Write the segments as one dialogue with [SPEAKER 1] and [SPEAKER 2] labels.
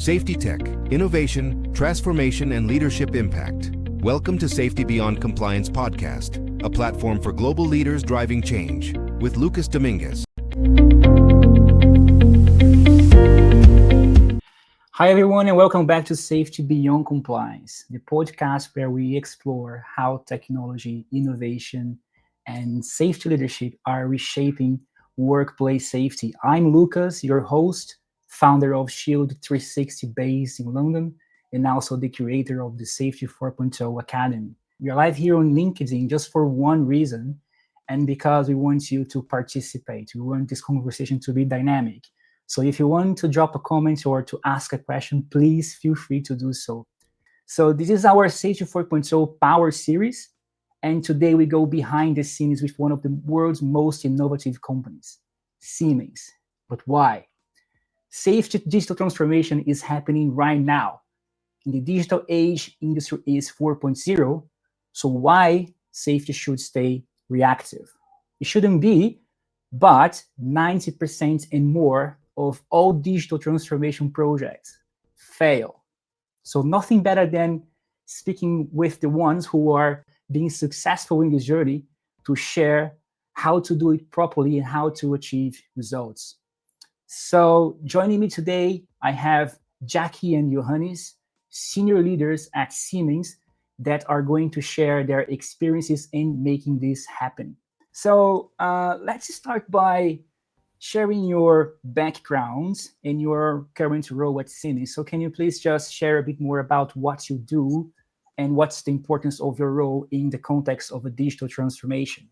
[SPEAKER 1] Safety tech, innovation, transformation, and leadership impact. Welcome to Safety Beyond Compliance podcast, a platform for global leaders driving change, with Lucas Domingues.
[SPEAKER 2] Hi, everyone, and welcome back to Safety Beyond Compliance, the podcast where we explore how technology, innovation, and safety leadership are reshaping workplace safety. I'm Lucas, your host, founder of Shield 360 based in London, and also the creator of the Safety 4.0 Academy. We are live here on LinkedIn just for one reason, and because we want you to participate. We want this conversation to be dynamic. So if you want to drop a comment or to ask a question, please feel free to do so. So this is our Safety 4.0 Power Series. And today we go behind the scenes with one of the world's most innovative companies, Siemens. But why? Safety digital transformation is happening right now. In the digital age, industry is 4.0. So why safety should stay reactive? It shouldn't be, but 90% and more of all digital transformation projects fail. So nothing better than speaking with the ones who are being successful in this journey to share how to do it properly and how to achieve results. So joining me today, I have Jacqui and Johannes, senior leaders at Siemens, that are going to share their experiences in making this happen. So let's start by sharing your backgrounds and your current role at Siemens. So can you please just share a bit more about what you do and what's the importance of your role in the context of a digital transformation?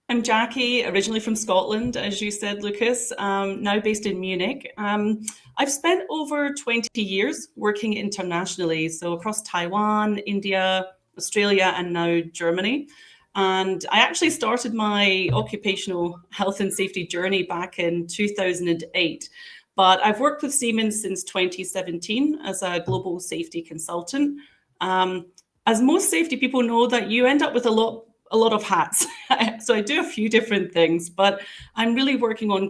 [SPEAKER 3] I'm Jacqui, originally from Scotland, as you said, Lucas, now based in Munich. I've spent over 20 years working internationally, so across Taiwan, India, Australia, and now Germany. And I actually started my occupational health and safety journey back in 2008. But I've worked with Siemens since 2017 as a global safety consultant. As most safety people know, that you end up with a lot of hats. So I do a few different things, but I'm really working on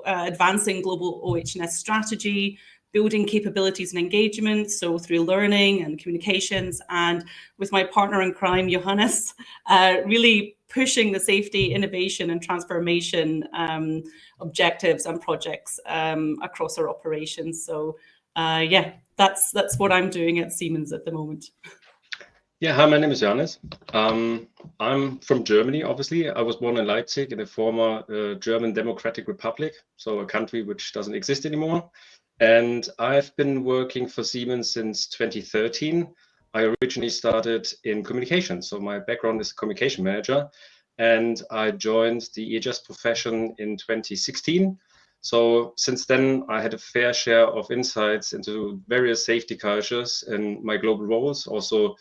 [SPEAKER 3] advancing global OH&S strategy, building capabilities and engagement, so through learning and communications, and with my partner in crime, Johannes, really pushing the safety, innovation, and transformation objectives and projects across our operations. So that's what I'm doing at Siemens at the moment.
[SPEAKER 4] Yeah, hi, my name is Johannes. I'm from Germany, obviously. I was born in Leipzig in a former German Democratic Republic, so a country which doesn't exist anymore. And I've been working for Siemens since 2013. I originally started in communications, so my background is a communication manager, and I joined the EHS profession in 2016. So since then, I had a fair share of insights into various safety cultures in my global roles, also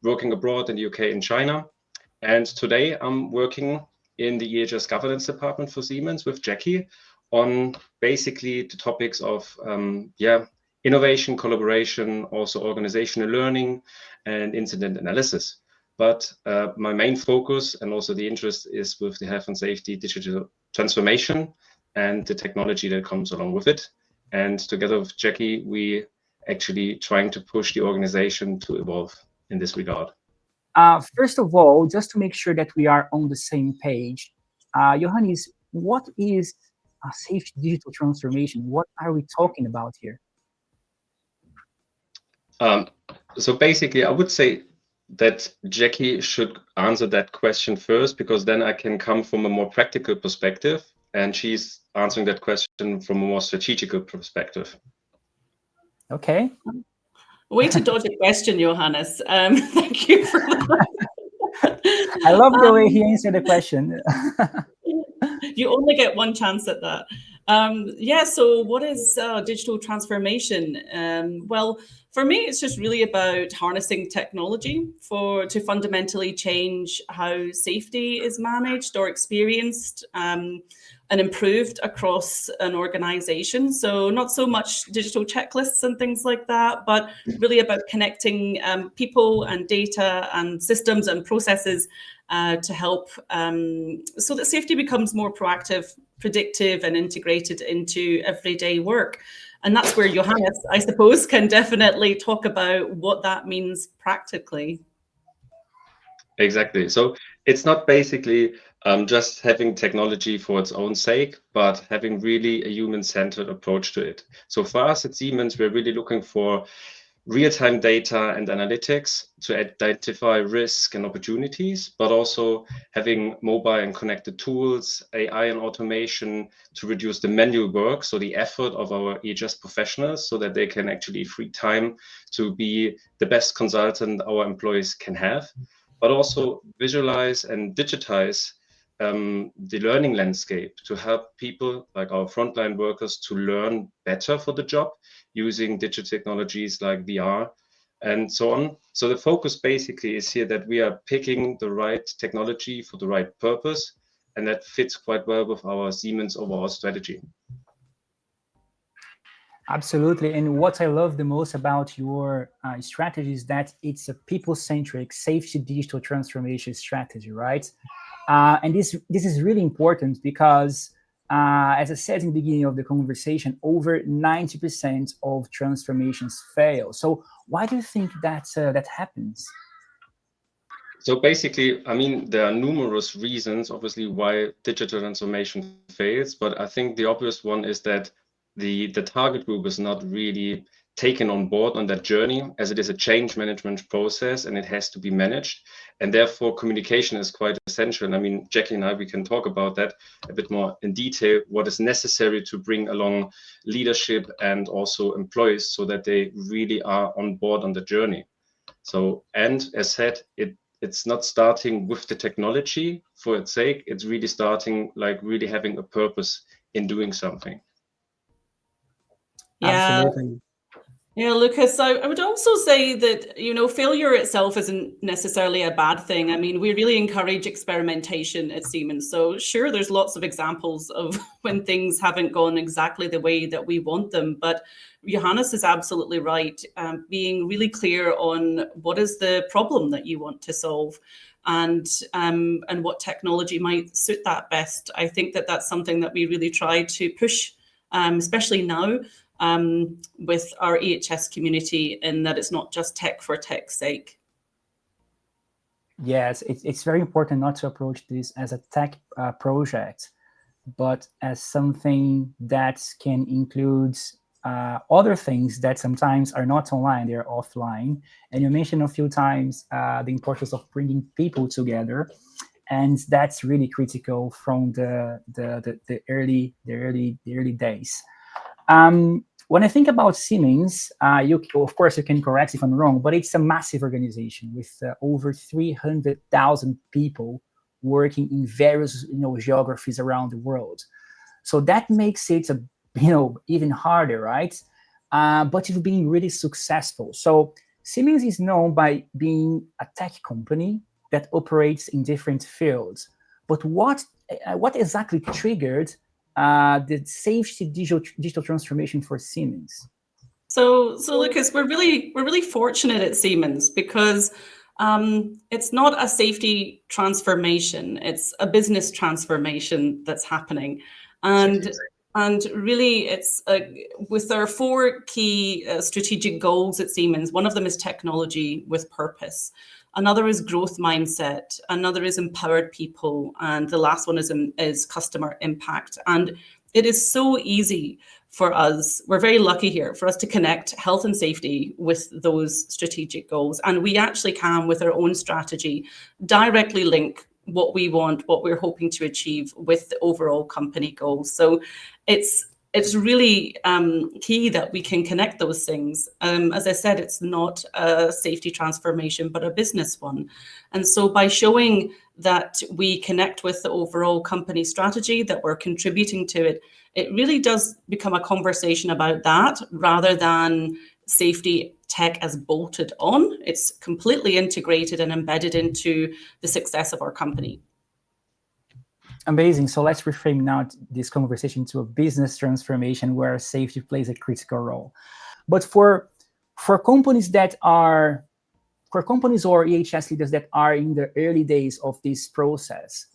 [SPEAKER 4] working abroad in the UK and China. And today I'm working in the EHS governance department for Siemens with Jacqui on basically the topics of innovation, collaboration, also organizational learning and incident analysis. But my main focus and also the interest is with the health and safety digital transformation and the technology that comes along with it. And together with Jacqui, we actually trying to push the organization to evolve in this regard.
[SPEAKER 2] First of all, just to make sure that we are on the same page, Johannes, what is a safety digital transformation? What are we talking about here?
[SPEAKER 4] So basically, I would say that Jacqui should answer that question first, because then I can come from a more practical perspective, and she's answering that question from a more strategical perspective.
[SPEAKER 2] Okay.
[SPEAKER 3] Way to dodge a question, Johannes. Thank you for that.
[SPEAKER 2] I love the way he answered the question.
[SPEAKER 3] You only get one chance at that. So what is digital transformation? Well, for me, it's just really about harnessing technology to fundamentally change how safety is managed or experienced and improved across an organization. So not so much digital checklists and things like that, but really about connecting people and data and systems and processes to help so that safety becomes more proactive, predictive, and integrated into everyday work. And that's where Johannes, I suppose, can definitely talk about what that means practically.
[SPEAKER 4] Exactly. So it's not basically just having technology for its own sake, but having really a human-centered approach to it. So for us at Siemens, we're really looking for real-time data and analytics to identify risk and opportunities, but also having mobile and connected tools, AI and automation to reduce the manual work, so the effort of our EHS professionals, so that they can actually free time to be the best consultant our employees can have, but also visualize and digitize the learning landscape to help people like our frontline workers to learn better for the job using digital technologies like VR and so on. So the focus basically is here that we are picking the right technology for the right purpose, and that fits quite well with our Siemens overall strategy.
[SPEAKER 2] Absolutely. And what I love the most about your strategy is that it's a people-centric safety digital transformation strategy, right? And this is really important because, as I said in the beginning of the conversation, over 90% of transformations fail. So why do you think that happens?
[SPEAKER 4] So basically, I mean, there are numerous reasons, obviously, why digital transformation fails, but I think the obvious one is that the target group is not really taken on board on that journey, as it is a change management process and it has to be managed. And therefore, communication is quite essential. And I mean, Jacqui and I, we can talk about that a bit more in detail, what is necessary to bring along leadership and also employees so that they really are on board on the journey. So, and as said, it's not starting with the technology for its sake. It's really starting like really having a purpose in doing something.
[SPEAKER 3] Yeah.
[SPEAKER 2] Absolutely.
[SPEAKER 3] Yeah, Lucas, I would also say that, failure itself isn't necessarily a bad thing. I mean, we really encourage experimentation at Siemens. So sure, there's lots of examples of when things haven't gone exactly the way that we want them. But Johannes is absolutely right. Being really clear on what is the problem that you want to solve and what technology might suit that best. I think that that's something that we really try to push, especially now. With our EHS community, in that it's not just tech for tech's sake.
[SPEAKER 2] Yes, it's very important not to approach this as a tech project, but as something that can include other things that sometimes are not online, they're offline. And you mentioned a few times the importance of bringing people together, and that's really critical from the early days. When I think about Siemens, of course, you can correct if I'm wrong, but it's a massive organization with over 300,000 people working in various geographies around the world. So that makes it even harder, right? But it's been really successful. So Siemens is known by being a tech company that operates in different fields. But what exactly triggered the safety digital transformation for Siemens?
[SPEAKER 3] So Lucas, we're really fortunate at Siemens because it's not a safety transformation; it's a business transformation that's happening, and really, it's with our 4 key strategic goals at Siemens. One of them is technology with purpose. Another is growth mindset. Another is empowered people. And the last one is customer impact. And it is so easy for us. We're very lucky here for us to connect health and safety with those strategic goals. And we actually can, with our own strategy, directly link what we want, what we're hoping to achieve with the overall company goals. So it's really key that we can connect those things. As I said, it's not a safety transformation, but a business one. And so by showing that we connect with the overall company strategy, that we're contributing to it, it really does become a conversation about that rather than safety tech as bolted on. It's completely integrated and embedded into the success of our company.
[SPEAKER 2] Amazing. So let's reframe now this conversation to a business transformation where safety plays a critical role. But for companies or EHS leaders that are in the early days of this process,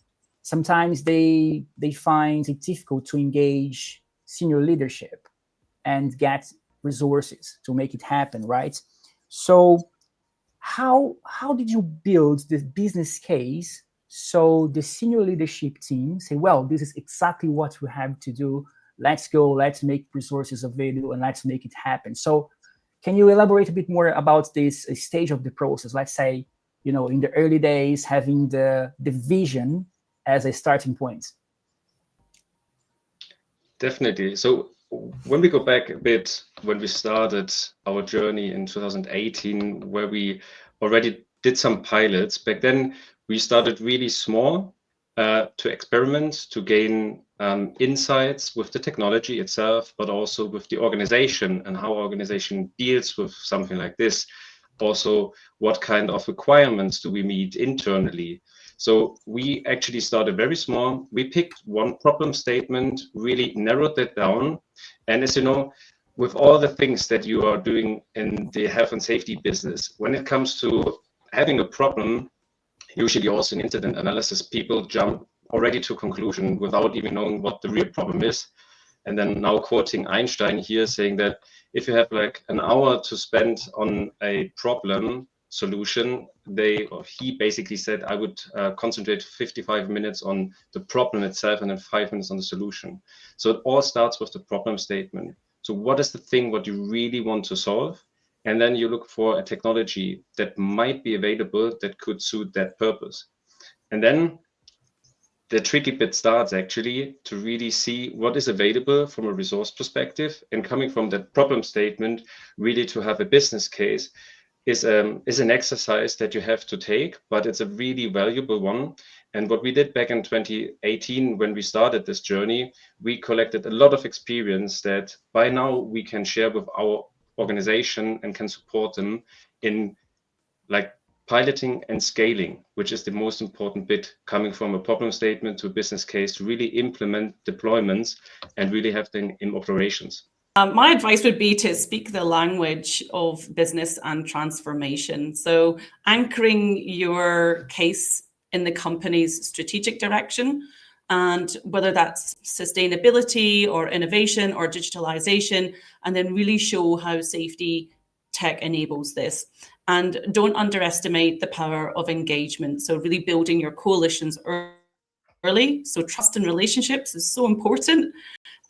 [SPEAKER 2] sometimes they find it difficult to engage senior leadership. and get resources to make it happen, right? So how did you build the business case so the senior leadership team say, well, this is exactly what we have to do. Let's go, let's make resources available and let's make it happen. So can you elaborate a bit more about this stage of the process? Let's say, in the early days, having the vision as a starting point.
[SPEAKER 4] Definitely. So when we go back a bit, when we started our journey in 2018, where we already did some pilots, back then we started really small to experiment, to gain insights with the technology itself, but also with the organization and how organization deals with something like this. Also, what kind of requirements do we meet internally? So we actually started very small. We picked one problem statement, really narrowed that down. And as you know, with all the things that you are doing in the health and safety business, when it comes to having a problem, usually also in incident analysis, people jump already to conclusion without even knowing what the real problem is. And then now quoting Einstein here, saying that if you have like an hour to spend on a problem solution, he basically said, I would concentrate 55 minutes on the problem itself and then 5 minutes on the solution. So it all starts with the problem statement. So what is the thing what you really want to solve? And then you look for a technology that might be available that could suit that purpose. And then the tricky bit starts actually to really see what is available from a resource perspective, and coming from that problem statement, really to have a business case is an exercise that you have to take, but it's a really valuable one. And what we did back in 2018, when we started this journey, we collected a lot of experience that by now we can share with our organization and can support them in like piloting and scaling, which is the most important bit, coming from a problem statement to a business case to really implement deployments and really have them in operations.
[SPEAKER 3] My advice would be to speak the language of business and transformation. So anchoring your case in the company's strategic direction, and whether that's sustainability or innovation or digitalization, and then really show how safety tech enables this. And don't underestimate the power of engagement. So really building your coalitions early. So trust and relationships is so important.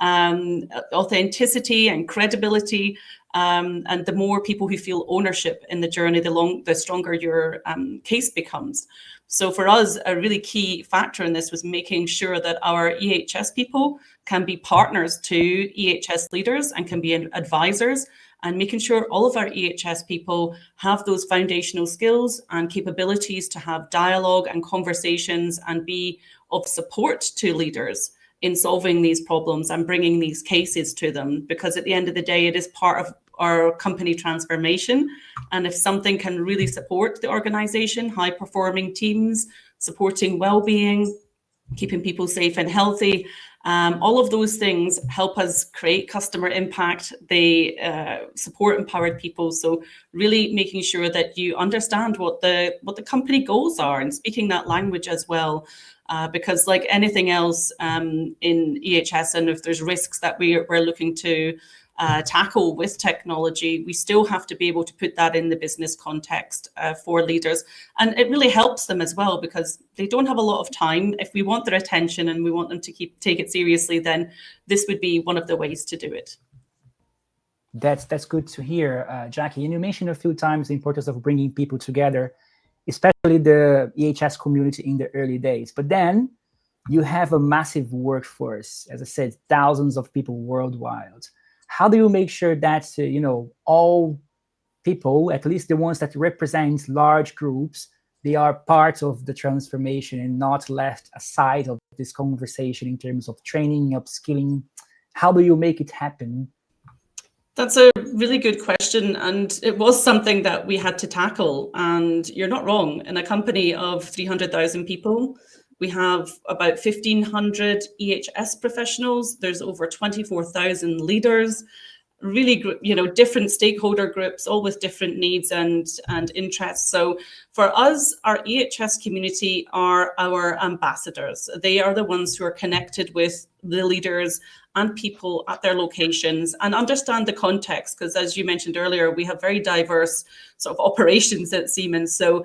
[SPEAKER 3] Authenticity and credibility, and the more people who feel ownership in the journey, the stronger your case becomes. So for us, a really key factor in this was making sure that our EHS people can be partners to EHS leaders and can be advisors, and making sure all of our EHS people have those foundational skills and capabilities to have dialogue and conversations and be of support to leaders in solving these problems and bringing these cases to them. Because at the end of the day, it is part of our company transformation. And if something can really support the organization, high-performing teams, supporting well-being, keeping people safe and healthy, all of those things help us create customer impact. They support empowered people. So really making sure that you understand what the company goals are and speaking that language as well. Because like anything else in EHS, and if there's risks that we're looking to tackle with technology, we still have to be able to put that in the business context for leaders. And it really helps them as well, because they don't have a lot of time. If we want their attention and we want them to take it seriously, then this would be one of the ways to do it.
[SPEAKER 2] That's good to hear, Jacqui. And you mentioned a few times the importance of bringing people together, especially the EHS community in the early days. But then you have a massive workforce, as I said, thousands of people worldwide. How do you make sure that, all people, at least the ones that represent large groups, they are part of the transformation and not left aside of this conversation in terms of training, upskilling? How do you make it happen?
[SPEAKER 3] That's a really good question. And it was something that we had to tackle. And you're not wrong. In a company of 300,000 people, we have about 1,500 EHS professionals. There's over 24,000 leaders. really, different stakeholder groups, all with different needs and interests. So for us, our EHS community are our ambassadors. They are the ones who are connected with the leaders and people at their locations and understand the context, because as you mentioned earlier, we have very diverse sort of operations at Siemens. So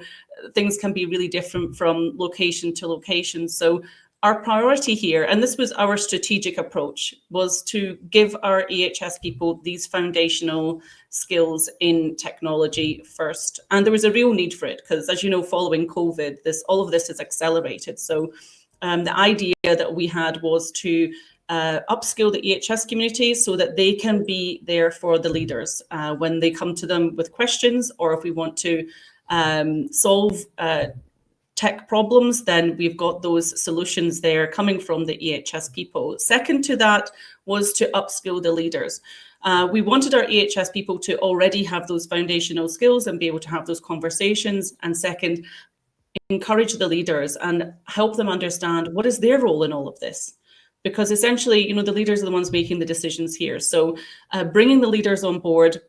[SPEAKER 3] things can be really different from location to location. So our priority here, and this was our strategic approach, was to give our EHS people these foundational skills in technology first. And there was a real need for it because, as you know, following COVID, all of this has accelerated. So the idea that we had was to upskill the EHS community so that they can be there for the leaders when they come to them with questions, or if we want to solve tech problems, then we've got those solutions there coming from the EHS people. Second to that was to upskill the leaders. We wanted our EHS people to already have those foundational skills and be able to have those conversations. And second, encourage the leaders and help them understand what is their role in all of this. Because essentially, the leaders are the ones making the decisions here. So bringing the leaders on board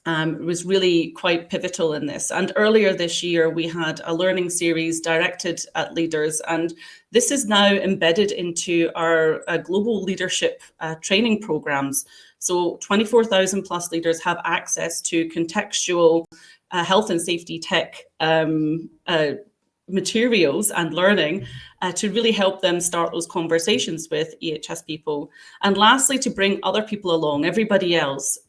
[SPEAKER 3] was really quite pivotal in this. And earlier this year, we had a learning series directed at leaders, and this is now embedded into our global leadership training programs. So 24,000 plus leaders have access to contextual health and safety tech materials and learning to really help them start those conversations with EHS people. And lastly, to bring other people along, everybody else.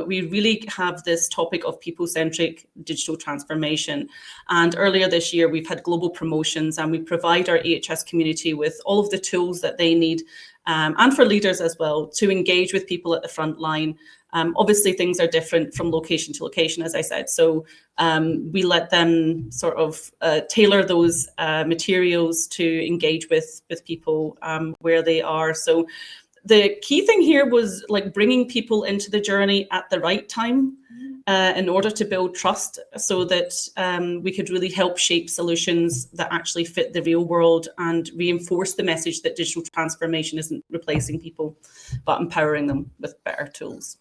[SPEAKER 3] We really have this topic of people-centric digital transformation. And earlier this year, we've had global promotions, and we provide our EHS community with all of the tools that they need, and for leaders as well, to engage with people at the front line. Obviously, things are different from location to location, as I said. So we let them sort of tailor those materials to engage with people where they are. So the key thing here was like bringing people into the journey at the right time in order to build trust, so that we could really help shape solutions that actually fit the real world and reinforce the message that digital transformation isn't replacing people, but empowering them with better tools.